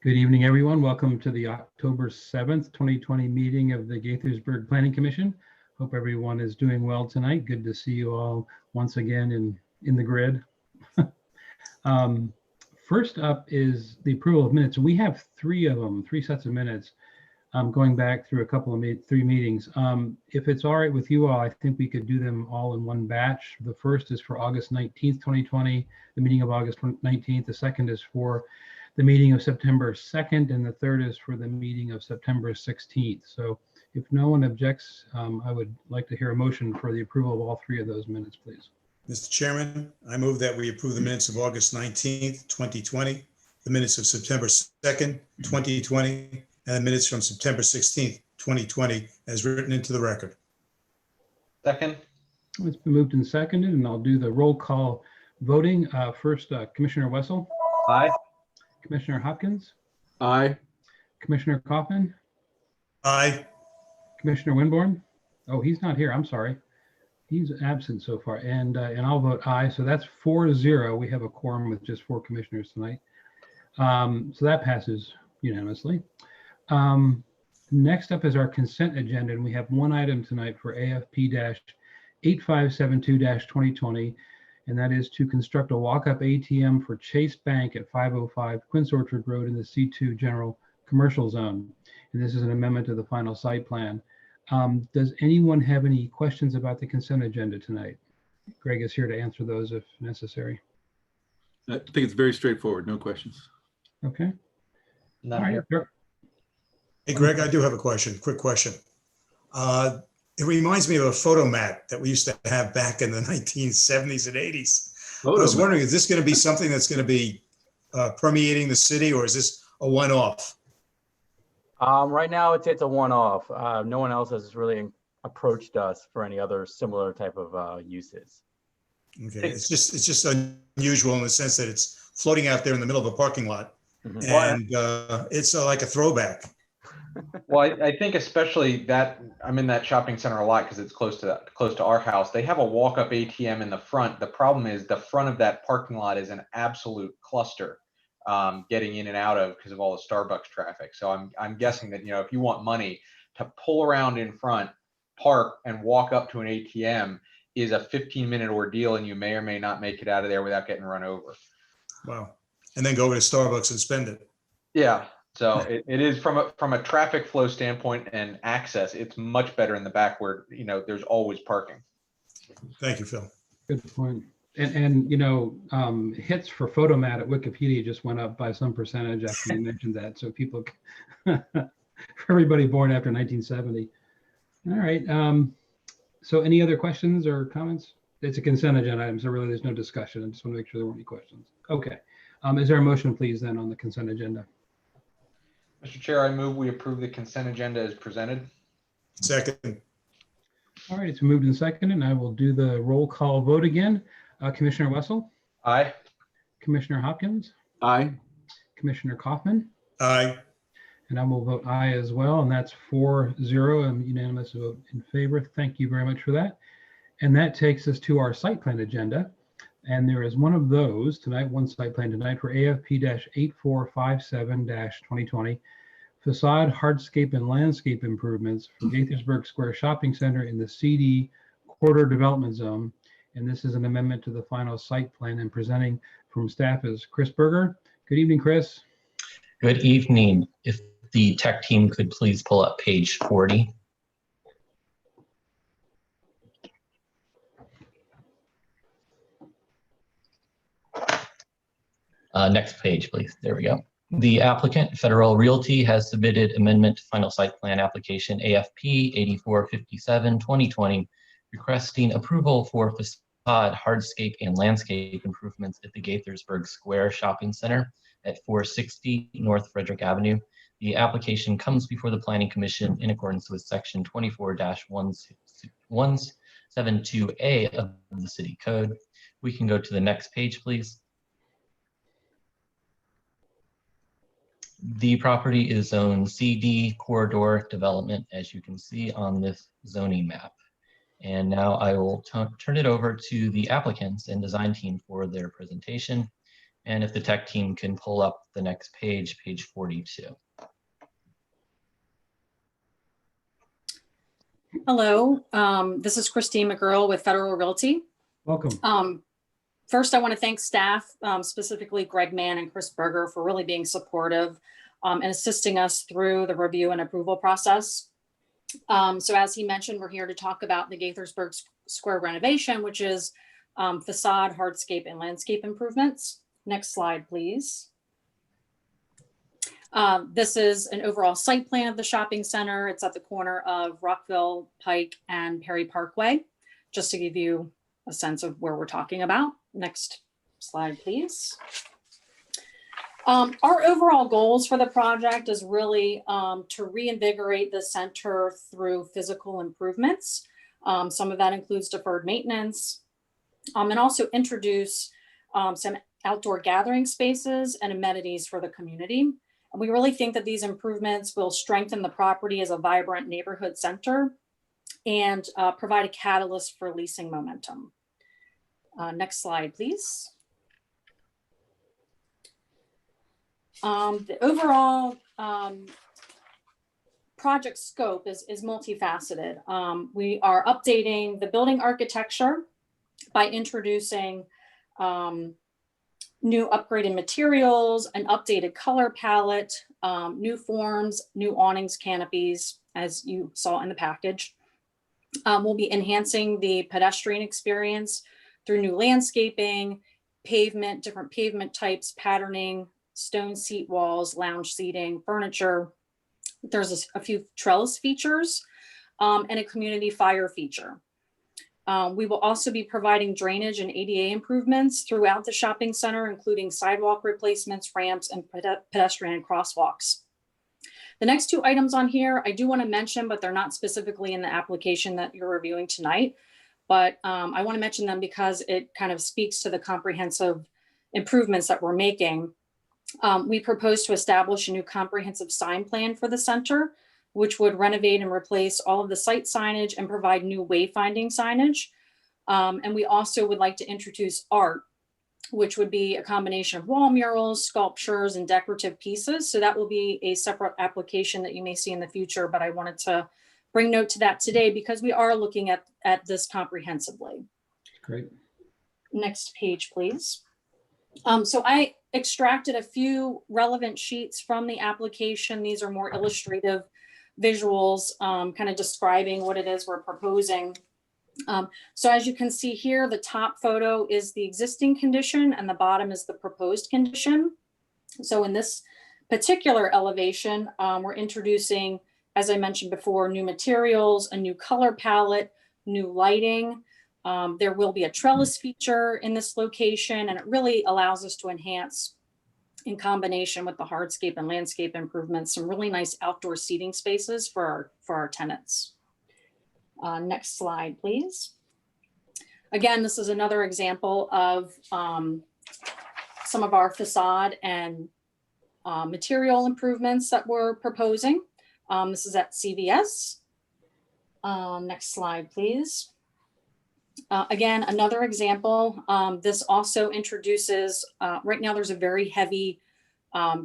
Good evening, everyone. Welcome to the October 7th, 2020 meeting of the Gaithersburg Planning Commission. Hope everyone is doing well tonight. Good to see you all once again in the grid. First up is the approval of minutes. We have three of them, three sets of minutes, going back through a couple of three meetings. If it's all right with you all, I think we could do them all in one batch. The first is for August 19th, 2020, the meeting of August 19th. The second is for the meeting of September 2nd, and the third is for the meeting of September 16th. So if no one objects, I would like to hear a motion for the approval of all three of those minutes, please. Mr. Chairman, I move that we approve the minutes of August 19th, 2020, the minutes of September 2nd, 2020, and the minutes from September 16th, 2020, as written into the record. Second. It's been moved and seconded, and I'll do the roll call voting. First, Commissioner Wessel. Aye. Commissioner Hopkins. Aye. Commissioner Kaufman. Aye. Commissioner Winborn. Oh, he's not here. I'm sorry. He's absent so far, and I'll vote aye. So that's 4-0. We have a quorum with just 4 commissioners tonight. So that passes unanimously. Next up is our consent agenda, and we have one item tonight for AFP-8572-2020, and that is to construct a walk-up ATM for Chase Bank at 505 Quince Orchard Road in the C2 General Commercial Zone. And this is an amendment to the final site plan. Does anyone have any questions about the consent agenda tonight? Greg is here to answer those if necessary. I think it's very straightforward. No questions. Okay. None All right. here. Sure. Hey, Greg, I do have a question, quick question. It reminds me of a photo mat that we used to have back in the 1970s and 80s. I was wondering, is this going to be something that's going to be permeating the city, or is this a one-off? Right now, it's a one-off. No one else has really approached us for any other similar type of uses. Okay, it's just unusual in the sense that it's floating out there in the middle of a parking lot, and it's like a throwback. Well, I think especially that I'm in that shopping center a lot because it's close to our house. They have a walk-up ATM in the front. The problem is the front of that parking lot is an absolute cluster getting in and out of because of all the Starbucks traffic. So I'm guessing that, if you want money to pull around in front, park, and walk up to an ATM is a 15-minute ordeal, and you may or may not make it out of there without getting run over. Wow. And then go over to Starbucks and spend it. Yeah. So it is from a traffic flow standpoint and access, it's much better in the back where, there's always parking. Thank you, Phil. Good point. And hits for Photomat at Wikipedia just went up by some percentage after you mentioned that. So people, for everybody born after 1970. All right. So any other questions or comments? It's a consent agenda item, so really there's no discussion. I just want to make sure there weren't any questions. Okay. Is there a motion, please, then on the consent agenda? Mr. Chair, I move we approve the consent agenda as presented. Second. All right, it's moved and seconded, and I will do the roll call vote again. Commissioner Wessel. Aye. Commissioner Hopkins. Aye. Commissioner Kaufman. Aye. And I will vote aye as well, and that's 4-0, and unanimous vote in favor. Thank you very much for that. And that takes us to our site plan agenda. And there is one of those tonight, one site plan tonight for AFP-8457-2020, facade, hardscape, and landscape improvements for Gaithersburg Square Shopping Center in the CD Corridor Development Zone. And this is an amendment to the final site plan, and presenting from staff is Chris Berger. Good evening, Chris. Good evening. If the tech team could please pull up page 40. Next page, please. There we go. The applicant, Federal Realty, has submitted amendment to final site plan application AFP 8457-2020, requesting approval for facade, hardscape, and landscape improvements at the Gaithersburg Square Shopping Center at 460 North Frederick Avenue. The application comes before the Planning Commission in accordance with Section 24-172A of the City Code. We can go to the next page, please. The property is zoned CD Corridor Development, as you can see on this zoning map. And now I will turn it over to the applicants and design team for their presentation. And if the tech team can pull up the next page, page 42. Hello, this is Christine McGurl with Federal Realty. Welcome. First, I want to thank staff, specifically Greg Mann and Chris Berger, for really being supportive and assisting us through the review and approval process. So as he mentioned, we're here to talk about the Gaithersburg Square renovation, which is facade, hardscape, and landscape improvements. Next slide, please. This is an overall site plan of the shopping center. It's at the corner of Rockville, Pike, and Perry Parkway, just to give you a sense of where we're talking about. Next slide, please. Our overall goals for the project is really to reinvigorate the center through physical improvements. Some of that includes deferred maintenance, and also introduce some outdoor gathering spaces and amenities for the community. And we really think that these improvements will strengthen the property as a vibrant neighborhood center and provide a catalyst for leasing momentum. Next slide, please. The overall project scope is multifaceted. We are updating the building architecture by introducing new upgraded materials, an updated color palette, new forms, new awnings, canopies, as you saw in the package. We'll be enhancing the pedestrian experience through new landscaping, pavement, different pavement types, patterning, stone seat walls, lounge seating, furniture. There's a few trellis features and a community fire feature. We will also be providing drainage and ADA improvements throughout the shopping center, including sidewalk replacements, ramps, and pedestrian crosswalks. The next two items on here, I do want to mention, but they're not specifically in the application that you're reviewing tonight. But I want to mention them because it kind of speaks to the comprehensive improvements that we're making. We propose to establish a new comprehensive sign plan for the center, which would renovate and replace all of the site signage and provide new wayfinding signage. And we also would like to introduce art, which would be a combination of wall murals, sculptures, and decorative pieces. So that will be a separate application that you may see in the future, but I wanted to bring note to that today because we are looking at this comprehensively. Great. Next Page, please. So I extracted a few relevant sheets from the application. These are more illustrative visuals, kind of describing what it is we're proposing. So as you can see here, the top photo is the existing condition and the bottom is the proposed condition. So in this particular elevation, we're introducing, as I mentioned before, new materials, a new color palette, new lighting. There will be a trellis feature in this location, and it really allows us to enhance, in combination with the hardscape and landscape improvements, some really nice outdoor seating spaces for our tenants. Next slide, please. Again, this is another example of some of our facade and material improvements that we're proposing. This is at CVS. Next slide, please. Again, another example. This also introduces, right now there's a very heavy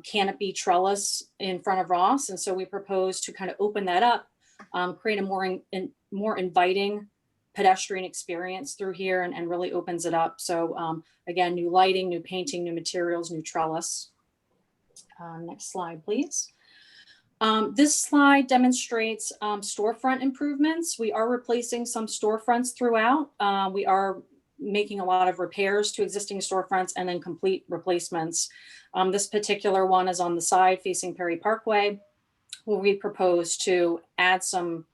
canopy trellis in front of Ross. And so we propose to kind of open that up, create a more inviting pedestrian experience through here and really opens it up. So again, new lighting, new painting, new materials, new trellis. Next slide, please. This slide demonstrates storefront improvements. We are replacing some storefronts throughout. We are making a lot of repairs to existing storefronts and then complete replacements. This particular one is on the side facing Perry Parkway, where we propose to add some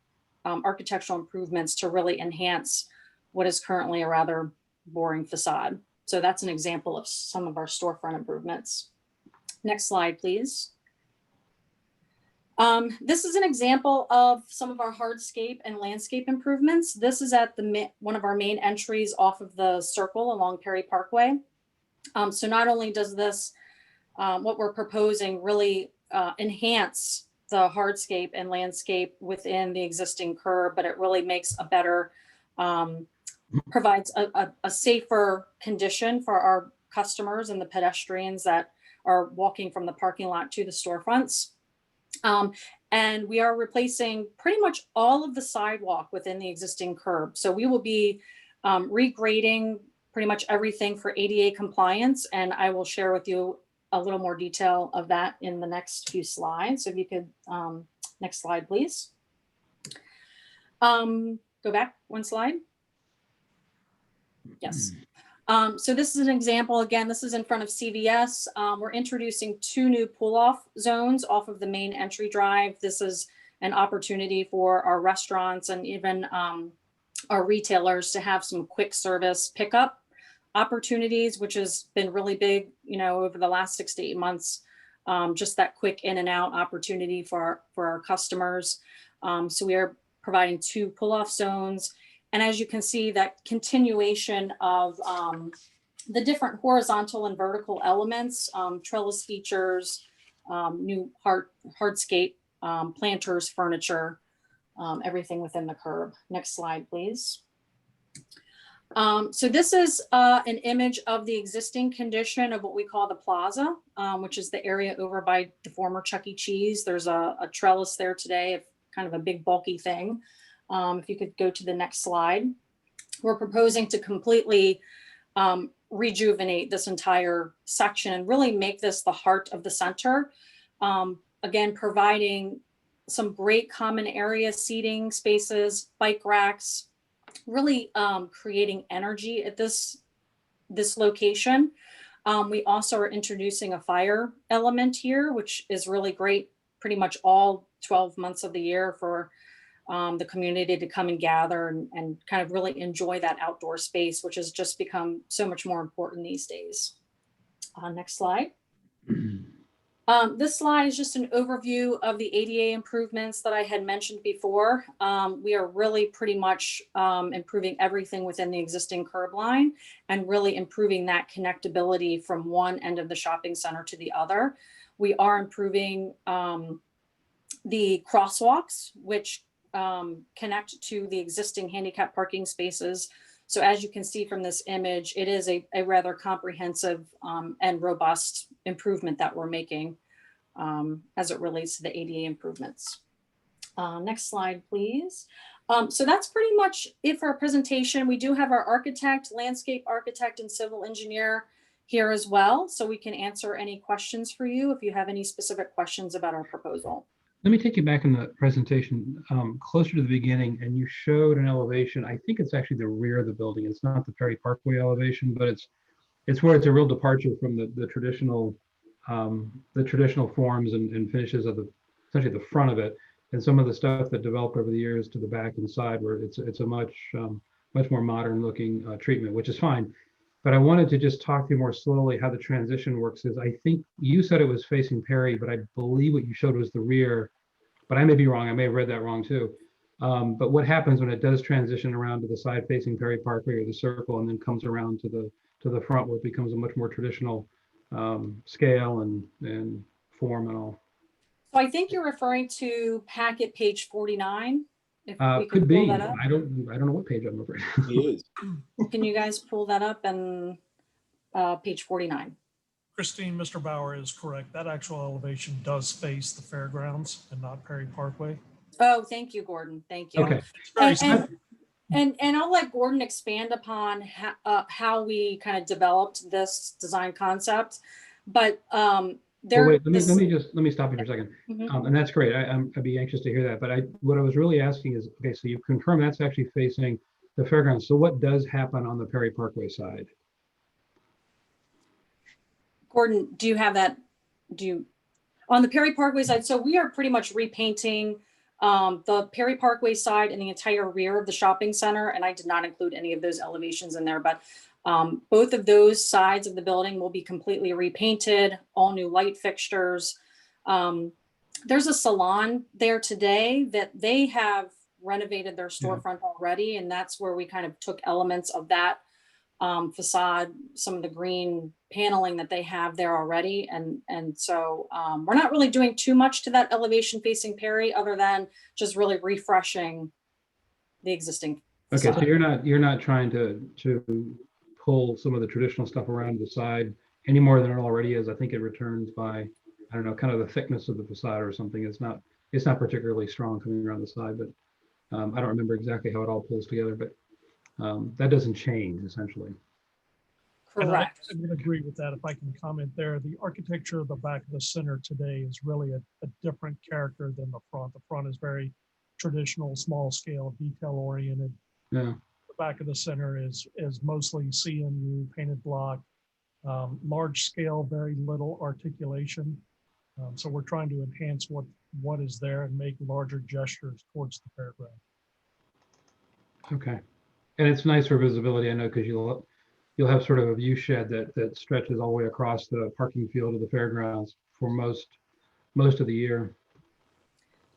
architectural improvements to really enhance what is currently a rather boring facade. So that's an example of some of our storefront improvements. Next slide, please. This is an example of some of our hardscape and landscape improvements. This is at one of our main entries off of the circle along Perry Parkway. So not only does this, what we're proposing really enhance the hardscape and landscape within the existing curb, but it really makes a better, provides a safer condition for our customers and the pedestrians that are walking from the parking lot to the storefronts. And we are replacing pretty much all of the sidewalk within the existing curb. So we will be regrading pretty much everything for ADA compliance, and I will share with you a little more detail of that in the next few slides. So if you could, next slide, please. Go back one slide. Yes. So this is an example. Again, this is in front of CVS. We're introducing 2 new pull-off zones off of the main entry drive. This is an opportunity for our restaurants and even our retailers to have some quick service pickup opportunities, which has been really big, you know, over the last 6 to 8 months. Just that quick in and out opportunity for our customers. So we are providing 2 pull-off zones. And as you can see, that continuation of the different horizontal and vertical elements, trellis features, new hardscape, planters, furniture, everything within the curb. Next slide, please. So this is an image of the existing condition of what we call the plaza, which is the area over by the former Chuck E. Cheese. There's a trellis there today, kind of a big bulky thing. If you could go to the next slide. We're proposing to completely rejuvenate this entire section and really make this the heart of the center. Again, providing some great common area seating spaces, bike racks, really creating energy at this location. We also are introducing a fire element here, which is really great pretty much all 12 months of the year for the community to come and gather and kind of really enjoy that outdoor space, which has just become so much more important these days. Next slide. This slide is just an overview of the ADA improvements that I had mentioned before. We are really pretty much improving everything within the existing curb line and really improving that connectability from one end of the shopping center to the other. We are improving the crosswalks, which connect to the existing handicap parking spaces. So as you can see from this image, it is a rather comprehensive and robust improvement that we're making as it relates to the ADA improvements. Next slide, please. So that's pretty much it for our presentation. We do have our architect, landscape architect, and civil engineer here as well. So we can answer any questions for you if you have any specific questions about our proposal. Let me take you back in the presentation closer to the beginning, and you showed an elevation. I think it's actually the rear of the building. It's not the Perry Parkway elevation, but it's where it's a real departure from the traditional forms and finishes of essentially the front of it, and some of the stuff that developed over the years to the back and side, where it's a much more modern looking treatment, which is fine. But I wanted to just talk to you more slowly how the transition works. Is I think you said it was facing Perry, but I believe what you showed was the rear. But I may be wrong. I may have read that wrong too. But what happens when it does transition around to the side facing Perry Parkway or the circle, and then comes around to the front, where it becomes a much more traditional scale and form and all? So I think you're referring to packet page 49. If we Could pull be. that up. I don't know what page I'm afraid. He is. Can you guys pull that up and page 49? Christine, Mr. Bauer is correct. That actual elevation does face the fairgrounds and not Perry Parkway. Oh, thank you, Gordon. Thank you. Okay. It's very And I'll let Gordon expand upon how we kind of developed this design concept. But there. Wait, let me stop you for a second. Mhm. And that's great. I'd be anxious to hear that. But what I was really asking is, okay, so you confirm that's actually facing the fairgrounds. So what does happen on the Perry Parkway side? Gordon, do you have that? On the Perry Parkway side? So we are pretty much repainting the Perry Parkway side and the entire rear of the shopping center. And I did not include any of those elevations in there, but both of those sides of the building will be completely repainted, all new light fixtures. There's a salon there today that they have renovated their storefront already. And that's where we kind of took elements of that facade, some of the green paneling that they have there already. And so we're not really doing too much to that elevation facing Perry, other than just really refreshing the existing Okay, facade. so you're not trying to pull some of the traditional stuff around the side any more than it already is. I think it returns by, I don't know, kind of the thickness of the facade or something. It's not particularly strong coming around the side, but I don't remember exactly how it all pulls together, but that doesn't change essentially. And Correct. I would agree with that. If I can comment there, the architecture of the back of the center today is really a different character than the front. The front is very traditional, small scale, detail oriented. Yeah. The back of the center is mostly CMU, painted block, large scale, very little articulation. So we're trying to enhance what is there and make larger gestures towards the fairground. Okay. And it's nice for visibility, I know, because you'll have sort of a view shed that stretches all the way across the parking field of the fairgrounds for most of the year.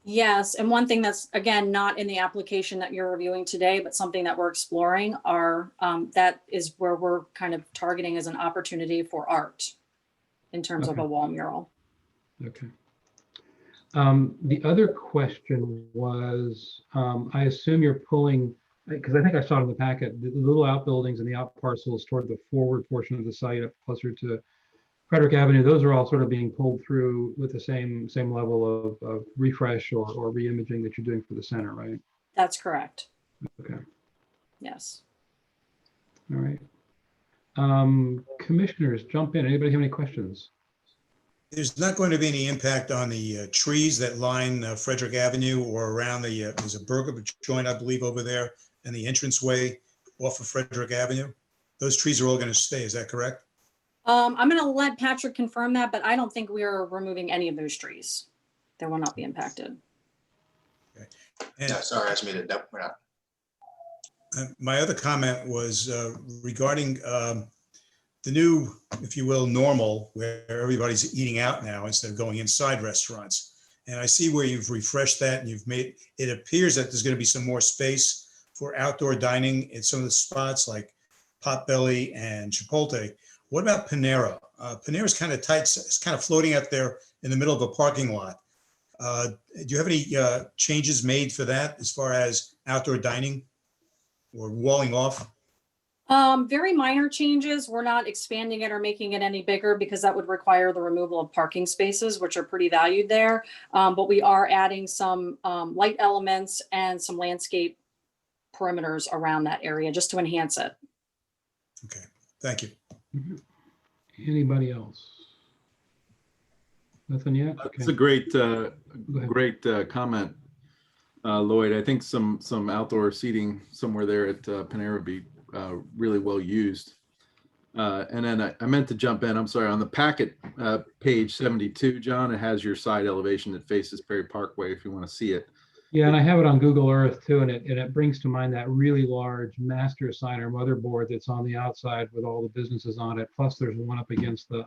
Yes, and one thing that's, again, not in the application that you're reviewing today, but something that we're exploring are, that is where we're kind of targeting as an opportunity for art in terms of Okay. a wall mural. Okay. The other question was, I assume you're pulling, because I think I saw it in the packet, the little outbuildings and the out parcels toward the forward portion of the site up closer to Frederick Avenue, those are all sort of being pulled through with the same level of refresh or re-imaging that you're doing for the center, right? That's correct. Okay. Yes. All right. Commissioners, jump in. Anybody have any questions? There's not going to be any impact on the trees that line Frederick Avenue or around there's a burger joint, I believe, over there, and the entranceway off of Frederick Avenue. Those trees are all going to stay. Is that correct? I'm going to let Patrick confirm that, but I don't think we are removing any of those trees. They will not be impacted. Okay. And Yeah, sorry, I just made it. Nope, we're not. my other comment was regarding the new, if you will, normal, where everybody's eating out now instead of going inside restaurants. And I see where you've refreshed that and you've made, it appears that there's going to be some more space for outdoor dining in some of the spots like Potbelly and Chipotle. What about Panera? Panera's kind of tight. It's kind of floating out there in the middle of a parking lot. Do you have any changes made for that as far as outdoor dining or walling off? Very minor changes. We're not expanding it or making it any bigger because that would require the removal of parking spaces, which are pretty valued there. But we are adding some light elements and some landscape perimeters around that area just to enhance it. Okay, thank you. Mhm. Anybody else? Nothing yet? Okay. It's a great, Go ahead. great comment, Lloyd. I think some outdoor seating somewhere there at Panera would be really well used. And then I meant to jump in. I'm sorry, on the packet, page 72, John, it has your side elevation that faces Perry Parkway if you want to see it. Yeah, and I have it on Google Earth too, and it brings to mind that really large master signer motherboard that's on the outside with all the businesses on it. Plus, there's one up against the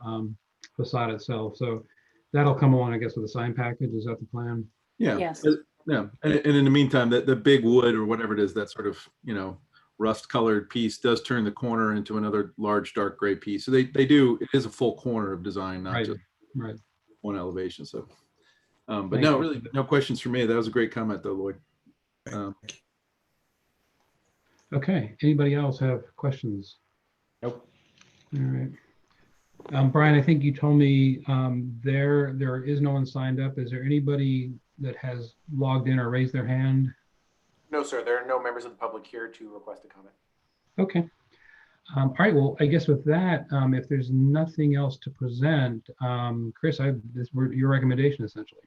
facade itself. So that'll come along, I guess, with a sign package. Is that the plan? Yeah. Yes. Yeah. And in the meantime, the big wood or whatever it is, that sort of, rust colored piece does turn the corner into another large dark gray piece. So they do, it is a full corner of design, not Right. just Right. one elevation. So, but Thank no, you. really no questions for me. That was a great comment though, Lloyd. Okay. Anybody else have questions? Nope. All right. Brian, I think you told me there is no one signed up. Is there anybody that has logged in or raised their hand? No, sir, there are no members of the public here to request a comment. Okay. All right. Well, I guess with that, if there's nothing else to present, Chris, your recommendation essentially.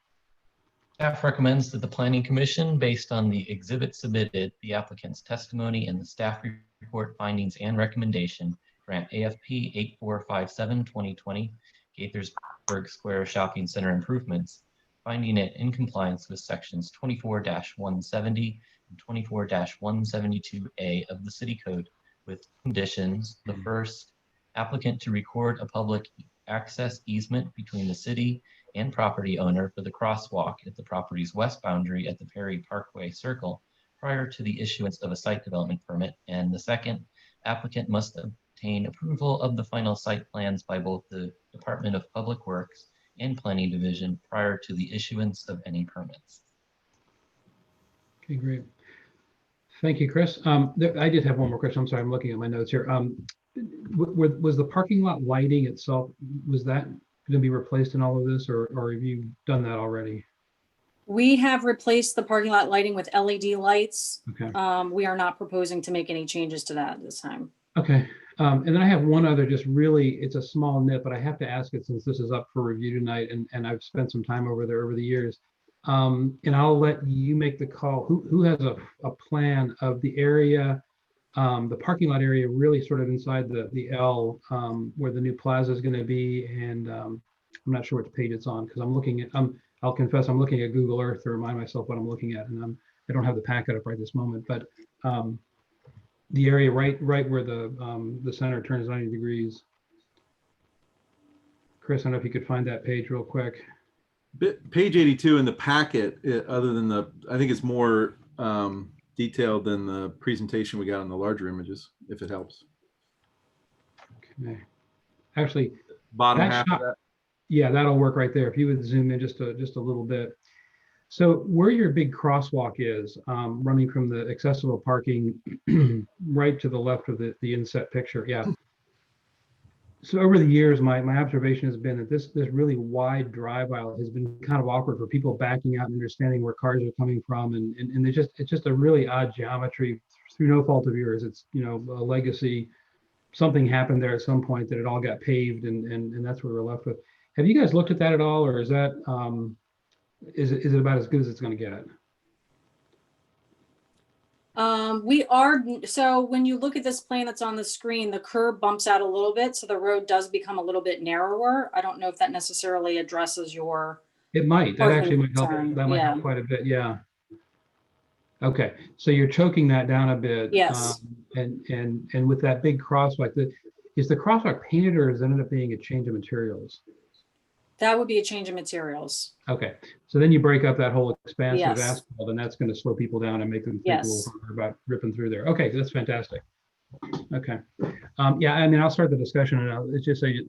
Staff recommends that the Planning Commission, based on the exhibit submitted, the applicant's testimony, and the staff report findings and recommendation, grant AFP 8457-2020 Gaithersburg Square Shopping Center improvements, finding it in compliance with sections 24-170 and 24-172A of the City Code with conditions. The first, applicant to record a public access easement between the city and property owner for the crosswalk at the property's west boundary at the Perry Parkway Circle prior to the issuance of a site development permit. And the second, applicant must obtain approval of the final site plans by both the Department of Public Works and Planning Division prior to the issuance of any permits. Okay, great. Thank you, Chris. I did have one more question. I'm sorry, I'm looking at my notes here. Was the parking lot lighting itself, was that going to be replaced in all of this, or have you done that already? We have replaced the parking lot lighting with LED lights. Okay. We are not proposing to make any changes to that this time. Okay. And then I have one other, just really, it's a small nit, but I have to ask it since this is up for review tonight, and I've spent some time over there over the years. And I'll let you make the call. Who has a plan of the area, the parking lot area, really sort of inside the L, where the new plaza is going to be? And I'm not sure which page it's on, because I'm looking at, I'll confess, I'm looking at Google Earth to remind myself what I'm looking at, and I don't have the packet up right this moment, but the area right where the center turns 90 degrees. Chris, I don't know if you could find that page real quick. Page 82 in the packet, other than I think it's more detailed than the presentation we got on the larger images, if it helps. Okay. Actually, bottom half of that. Yeah, that'll work right there. If you would zoom in just a little bit. So where your big crosswalk is, running from the accessible parking right to the left of the inset picture. Yeah. So over the years, my observation has been that this really wide drive aisle has been kind of awkward for people backing out and understanding where cars are coming from, and it's just a really odd geometry through no fault of yours. It's, you know, a legacy. Something happened there at some point that it all got paved, and that's what we're left with. Have you guys looked at that at all, or is that is it about as good as it's going to get? We are, so when you look at this plan that's on the screen, the curb bumps out a little bit, so the road does become a little bit narrower. I don't know if that necessarily addresses your. It might. That actually might help. concern. That might help quite a bit. Yeah. Okay, so you're choking that down a bit. Yes. And with that big crosswalk, is the crosswalk painted, or does it end up being a change of materials? That would be a change of materials. Okay, so then you break up that whole expanse of Yes. asphalt, and that's going to slow people down and make them think a little harder about ripping through there. Okay, that's fantastic. Okay, yeah, I mean, I'll start the discussion, and I'll just say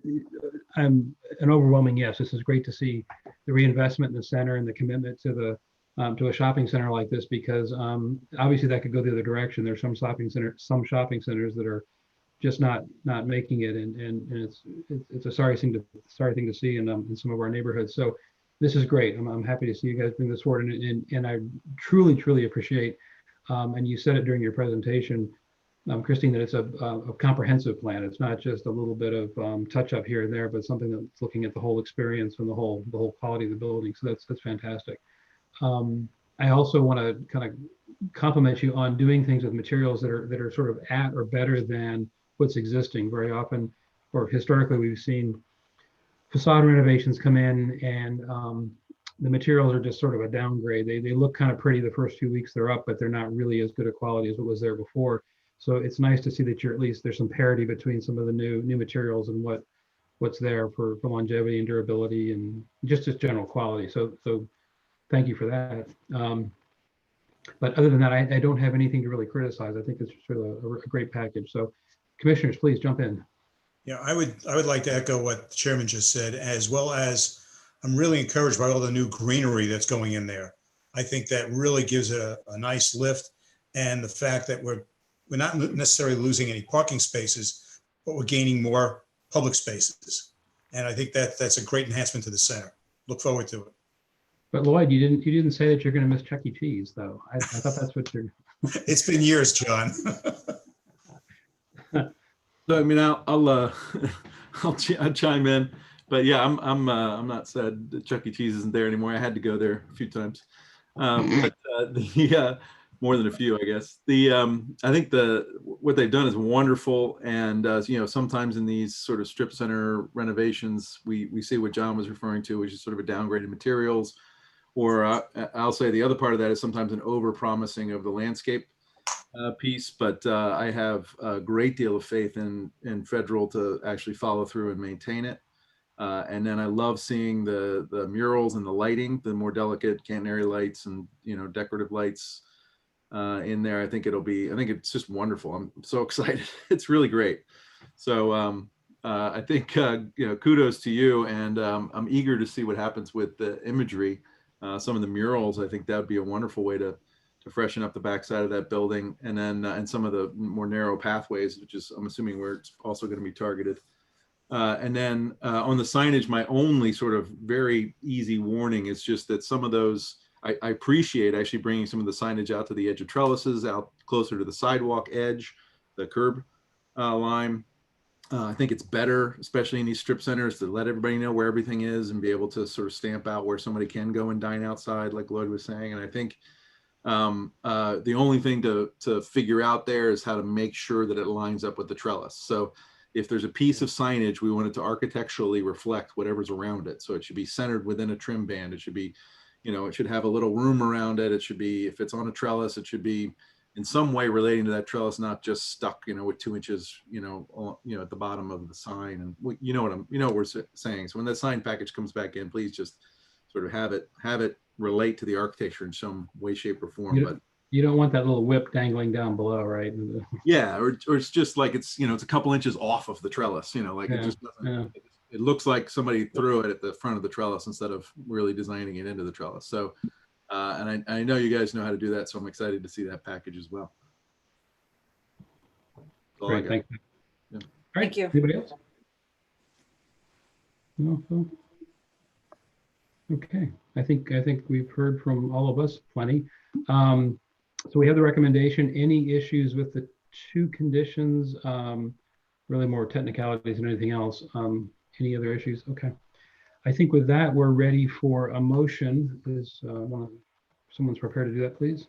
I'm an overwhelming yes. This is great to see the reinvestment in the center and the commitment to a shopping center like this, because obviously that could go the other direction. There's some shopping centers that are just not making it, and it's a sorry thing to see in some of our neighborhoods. So this is great. I'm happy to see you guys bring this forward, and I truly appreciate, and you said it during your presentation, Christine, that it's a comprehensive plan. It's not just a little bit of touch up here and there, but something that's looking at the whole experience and the whole quality of the building. So that's fantastic. I also want to kind of compliment you on doing things with materials that are sort of at or better than what's existing. Very often, or historically, we've seen facade renovations come in, and the materials are just sort of a downgrade. They look kind of pretty the first few weeks they're up, but they're not really as good a quality as what was there before. So it's nice to see that you're at least there's some parity between some of the new materials and what's there for longevity and durability and just general quality. So thank you for that. But other than that, I don't have anything to really criticize. I think it's sort of a great package. So commissioners, please jump in. Yeah, I would like to echo what the chairman just said, as well as I'm really encouraged by all the new greenery that's going in there. I think that really gives it a nice lift, and the fact that we're not necessarily losing any parking spaces, but we're gaining more public spaces. And I think that's a great enhancement to the center. Look forward to it. But Lloyd, you didn't say that you're going to miss Chuck E. Cheese, though. I thought that's what you're. It's been years, John. So I mean, I'll chime in, but yeah, I'm not sad that Chuck E. Cheese isn't there anymore. I had to go there a few times, but more than a few, I guess. I think what they've done is wonderful, and you know, sometimes in these sort of strip center renovations, we see what John was referring to, which is sort of a downgraded materials, or I'll say the other part of that is sometimes an over-promising of the landscape piece. But I have a great deal of faith in Federal to actually follow through and maintain it. And then I love seeing the murals and the lighting, the more delicate catenary lights and, you know, decorative lights in there. I think it's just wonderful. I'm so excited. It's really great. So I think, you know, kudos to you, and I'm eager to see what happens with the imagery. Some of the murals, I think that would be a wonderful way to to freshen up the backside of that building, and then and some of the more narrow pathways, which is I'm assuming where it's also going to be targeted. And then on the signage, my only sort of very easy warning is just that some of those, I appreciate actually bringing some of the signage out to the edge of trellises, out closer to the sidewalk edge, the curb line. I think it's better, especially in these strip centers, to let everybody know where everything is and be able to sort of stamp out where somebody can go and dine outside, like Lloyd was saying. And I think the only thing to figure out there is how to make sure that it lines up with the trellis. So if there's a piece of signage, we want it to architecturally reflect whatever's around it. So it should be centered within a trim band. It should be, you know, it should have a little room around it. It should be, if it's on a trellis, it should be in some way relating to that trellis, not just stuck, you know, with 2 inches, you know, at the bottom of the sign. And you know what we're saying. So when that sign package comes back in, please just sort of have it relate to the architecture in some way, shape, or form. But you don't want that little whip dangling down below, right? Yeah, or it's just like it's, you know, it's a couple inches off of the trellis, you know, like Yeah, it just doesn't, yeah. it looks like somebody threw it at the front of the trellis instead of really designing it into the trellis. So, and I know you guys know how to do that, so I'm excited to see that package as well. That's all I Great, got. thank you. Yeah. All right, Thank you. anybody else? No. Okay, I think we've heard from all of us plenty. So we have the recommendation. Any issues with the 2 conditions? Really more technicalities than anything else. Any other issues? Okay. I think with that, we're ready for a motion. Is someone's prepared to do that, please?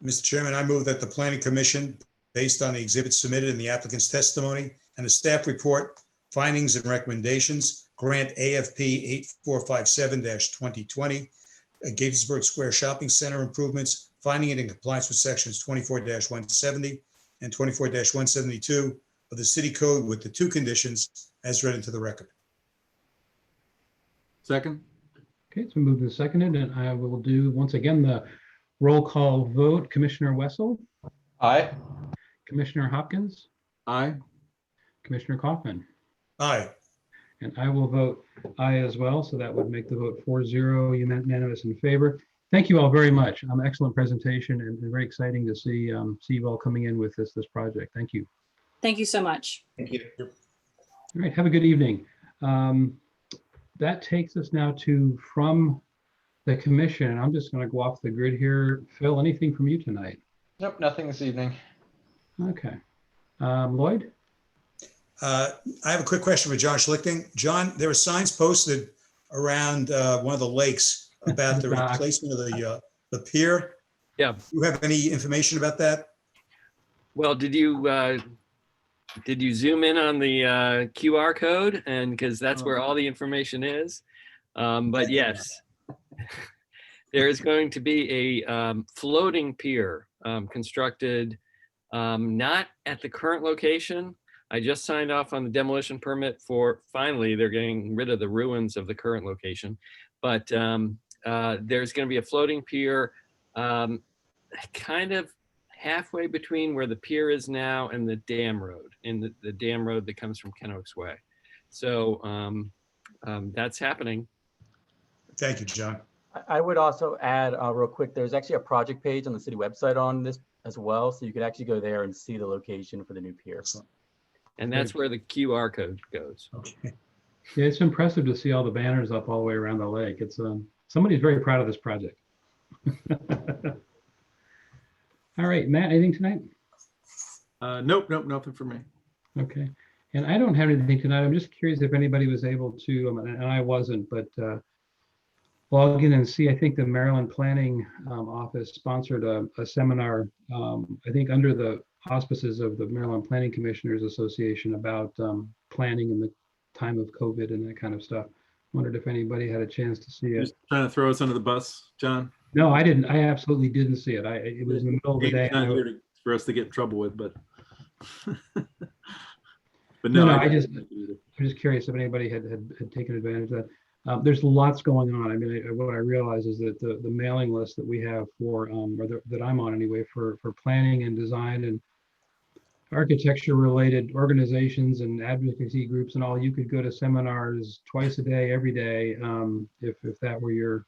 Mr. Chairman, I move that the Planning Commission, based on the exhibits submitted in the applicant's testimony and the staff report, findings and recommendations, grant AFP 8457-2020, Gaithersburg Square Shopping Center improvements, finding it in compliance with sections 24-170 and 24-172 of the city code with the 2 conditions as read into the record. Second. Okay, it's been moved and seconded, and I will do once again the roll call vote. Commissioner Wessel, Aye. Commissioner Hopkins, Aye. Commissioner Kaufman, Aye. and I will vote aye as well. So that would make the vote 4-0, unanimous in favor. Thank you all very much. Excellent presentation and very exciting to see you all coming in with this project. Thank you. Thank you so much. Thank you. All right, have a good evening. That takes us now to from the commission. I'm just going to go off the grid here. Phil, anything from you tonight? Nope, nothing this evening. Okay. Lloyd? I have a quick question for John Schlichting. John, there were signs posted around one of the lakes about the replacement of the pier. Yeah. Do you have any information about that? Well, did you zoom in on the QR code? And because that's where all the information is. But yes, there is going to be a floating pier constructed not at the current location. I just signed off on the demolition permit for, finally, they're getting rid of the ruins of the current location. But there's going to be a floating pier kind of halfway between where the pier is now and the dam road, in the dam road that comes from Ken Oaks Way. So that's happening. Thank you, John. I would also add real quick, there's actually a project page on the city website on this as well. So you could actually go there and see the location for the new pier. Excellent. And that's where the QR code goes. Okay. Yeah, it's impressive to see all the banners up all the way around the lake. It's somebody's very proud of this project. All right, Matt, anything tonight? Nope, nothing for me. Okay, and I don't have anything tonight. I'm just curious if anybody was able to, and I wasn't, but log in and see. I think the Maryland Planning Office sponsored a seminar, I think under the auspices of the Maryland Planning Commissioners Association about planning in the time of COVID and that kind of stuff. Wondered if anybody had a chance to see it. Just trying to throw us under the bus, John. No, I didn't. I absolutely didn't see it. It was in the middle of the day. He's not here for us to get in trouble with, but but No, no, I'm just curious if anybody had taken advantage of that. There's lots going on. I mean, what I realize is that the mailing list that we have for, that I'm on anyway, for planning and design and architecture related organizations and advocacy groups and all, you could go to seminars twice a day, every day, if that were your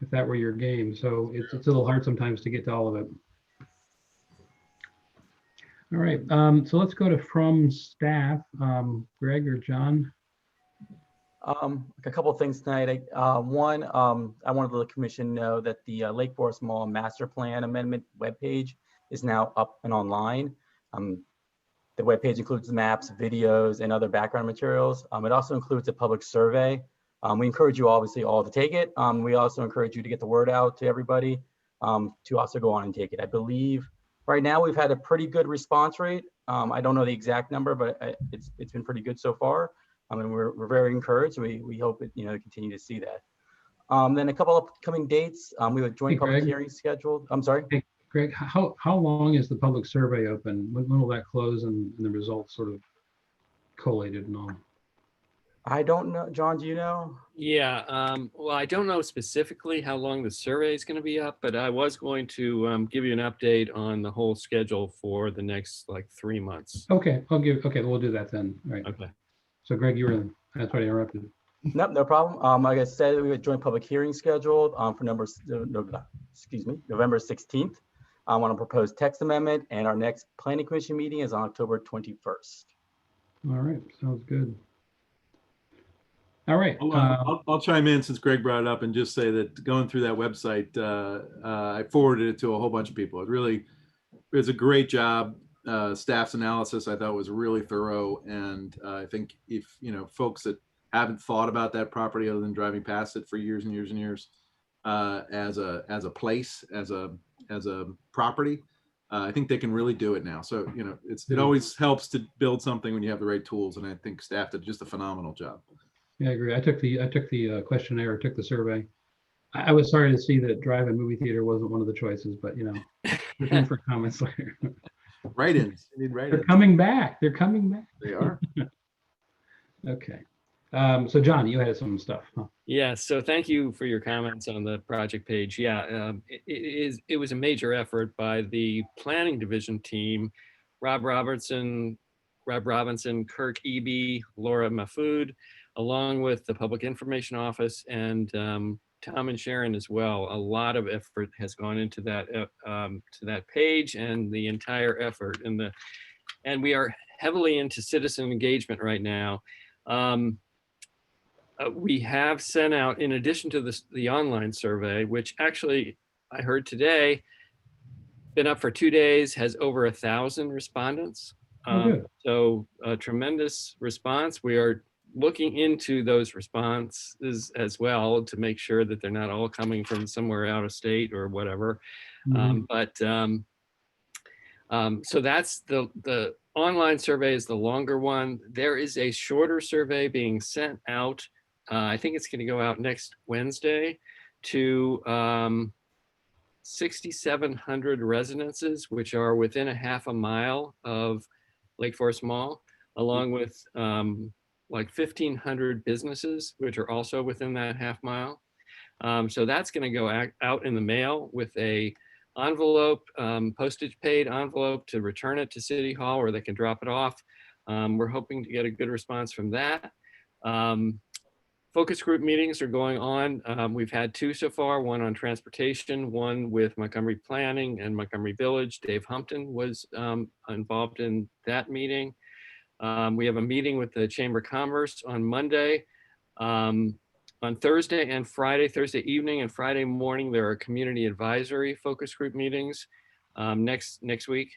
if that were your game. So it's a little hard sometimes to get to all of it. All right, so let's go to from staff, Greg or John. A couple of things tonight. One, I wanted to let the commission know that the Lake Forest Mall Master Plan Amendment webpage is now up and online. The webpage includes maps, videos, and other background materials. It also includes a public survey. We encourage you obviously all to take it. We also encourage you to get the word out to everybody to also go on and take it. I believe right now we've had a pretty good response rate. I don't know the exact number, but it's been pretty good so far. And we're very encouraged. We hope it, continue to see that. Then a couple of upcoming dates. We have a joint public hearing scheduled. I'm sorry. Hey, Greg, how long is the public survey open? When will that close and the results sort of collated and all? I don't know. John, do you know? Yeah, well, I don't know specifically how long the survey is going to be up, but I was going to give you an update on the whole schedule for the next like 3 months. Okay, we'll do that then. All right. Okay. So Greg, that's why I interrupted. Nope, no problem. Like I said, we have a joint public hearing scheduled for November 16th on a proposed text amendment, and our next planning commission meeting is on October 21st. All right, sounds good. All right. I'll chime in since Greg brought it up and just say that going through that website, I forwarded it to a whole bunch of people. It's a great job. Staff's analysis I thought was really thorough, and I think if folks that haven't thought about that property other than driving past it for years and years and years as a place, as a property, I think they can really do it now. So it always helps to build something when you have the right tools, and I think staff did just a phenomenal job. Yeah, I agree. I took the questionnaire, took the survey. I was sorry to see that drive-in movie theater wasn't one of the choices, but there's room for comments later. Write-ins. You need write-ins. They're coming back. They're coming back. They are. Okay. So John, you had some stuff, huh? Yeah, so thank you for your comments on the project page. Yeah, it was a major effort by the planning division team, Rob Robinson, Kirk Eby, Laura Mahfood, along with the Public Information Office and Tom and Sharon as well. A lot of effort has gone into that to that page and the entire effort. And we are heavily into citizen engagement right now. We have sent out, in addition to the online survey, which actually I heard today, been up for 2 days, has over 1,000 respondents. So a tremendous response. We are looking into those responses as well to make sure that they're not all coming from somewhere out of state or whatever. So that's the online survey is the longer one. There is a shorter survey being sent out. I think it's going to go out next Wednesday to 6,700 residences, which are within a half a mile of Lake Forest Mall, along with like 1,500 businesses, which are also within that half mile. So that's going to go out in the mail with a envelope, postage paid envelope to return it to City Hall where they can drop it off. We're hoping to get a good response from that. Focus group meetings are going on. We've had 2 so far, one on transportation, one with Montgomery Planning and Montgomery Village. Dave Humpton was involved in that meeting. We have a meeting with the Chamber of Commerce on Monday. On Thursday and Friday, Thursday evening and Friday morning, there are community advisory focus group meetings next week.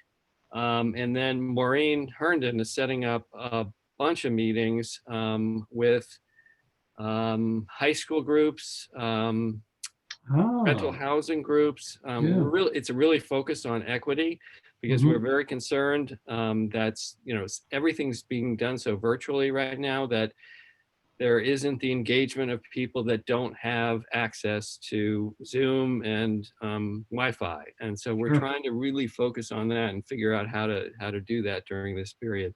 And then Maureen Herndon is setting up a bunch of meetings with high school groups, rental housing groups. It's really focused on equity because we're very concerned that's, everything's being done so virtually right now that there isn't the engagement of people that don't have access to Zoom and Wi-Fi. And so we're trying to really focus on that and figure out how to do that during this period.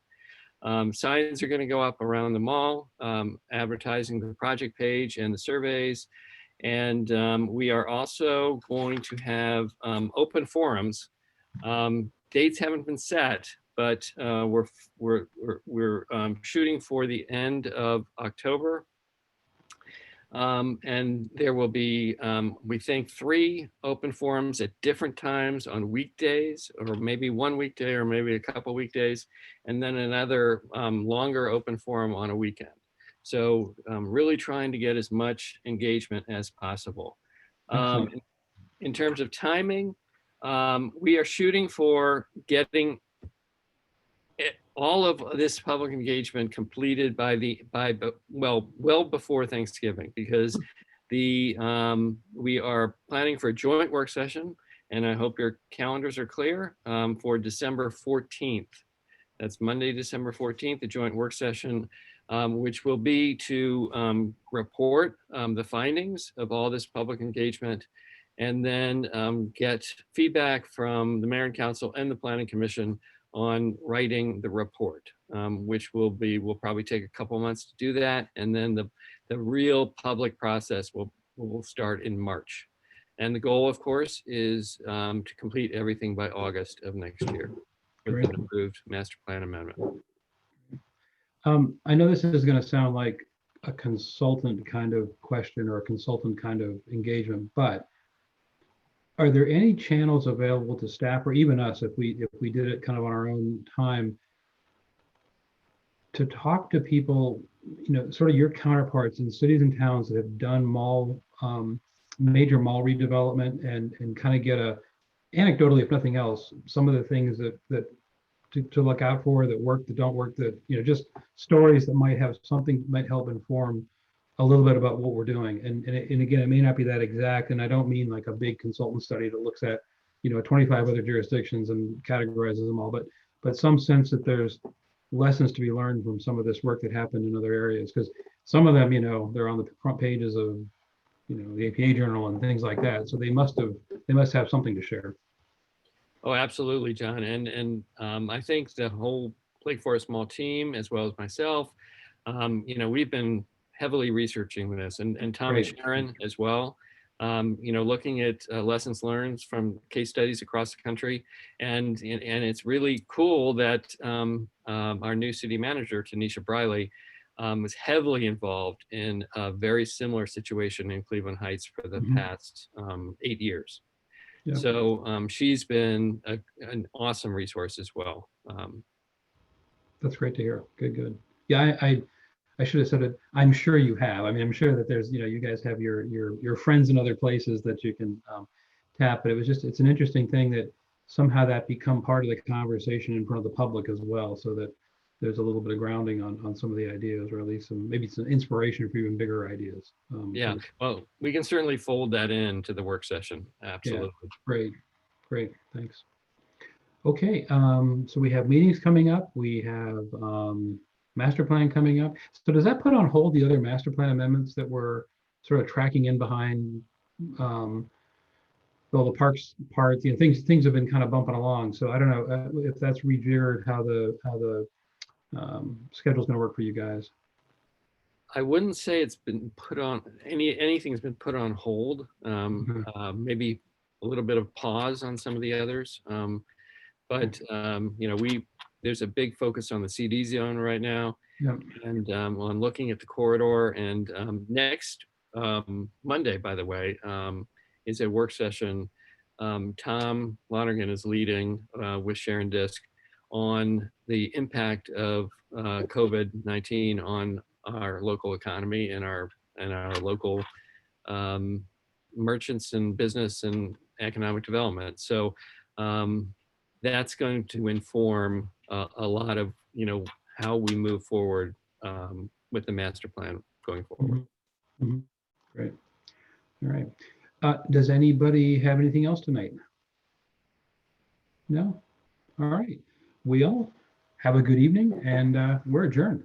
Signs are going to go up around the mall, advertising the project page and the surveys. And we are also going to have open forums. Dates haven't been set, but we're shooting for the end of October. And there will be, we think, 3 open forums at different times on weekdays, or maybe one weekday, or maybe a couple weekdays, and then another longer open forum on a weekend. So really trying to get as much engagement as possible. In terms of timing, we are shooting for getting all of this public engagement completed well before Thanksgiving, because we are planning for a joint work session, and I hope your calendars are clear, for December 14th. That's Monday, December 14th, the joint work session, which will be to report the findings of all this public engagement, and then get feedback from the mayor and council and the planning commission on writing the report, which will probably take a couple months to do that. And then the real public process will start in March. And the goal, of course, is to complete everything by August of next year with an approved master plan amendment. I know this is going to sound like a consultant kind of question or a consultant kind of engagement, but are there any channels available to staff, or even us, if we did it kind of on our own time, to talk to people, sort of your counterparts in cities and towns that have done major mall redevelopment, and kind of get anecdotally, if nothing else, some of the things that to look out for, that work, that don't work, that just stories that might help inform a little bit about what we're doing. And again, it may not be that exact, and I don't mean like a big consultant study that looks at 25 other jurisdictions and categorizes them all, but some sense that there's lessons to be learned from some of this work that happened in other areas, because some of them, they're on the front pages of the APA journal and things like that, so they must have something to share. Oh, absolutely, John. And I think the whole Lake Forest Mall team, as well as myself, we've been heavily researching this, and Tom and Sharon as well, looking at lessons learned from case studies across the country. And it's really cool that our new city manager, Tanisha Briley, was heavily involved in a very similar situation in Cleveland Heights for the past 8 years. Yeah. So she's been an awesome resource as well. That's great to hear. Good. Yeah, I should have said it. I'm sure you have. I mean, I'm sure that there's, you guys have your friends in other places that you can tap. But it's an interesting thing that somehow that become part of the conversation in front of the public as well, so that there's a little bit of grounding on some of the ideas, or at least maybe some inspiration for even bigger ideas. Yeah, well, we can certainly fold that into the work session. Absolutely. Yeah, great, thanks. Okay, so we have meetings coming up. We have master plan coming up. So does that put on hold the other master plan amendments that we're sort of tracking in behind? All the parks parts, things have been kind of bumping along. So I don't know if that's rejiggered how the schedule's going to work for you guys. I wouldn't say it's been put on anything's been put on hold. Maybe a little bit of pause on some of the others. But there's a big focus on the CD zone right now, and on looking at the corridor. And next Monday, by the way, is a work session. Tom Lonergan is leading with Sharon Disk on the impact of COVID-19 on our local economy and our local merchants and business and economic development. So that's going to inform a lot of how we move forward with the master plan going forward. Great. All right. Does anybody have anything else tonight? No? All right. We all have a good evening, and we're adjourned.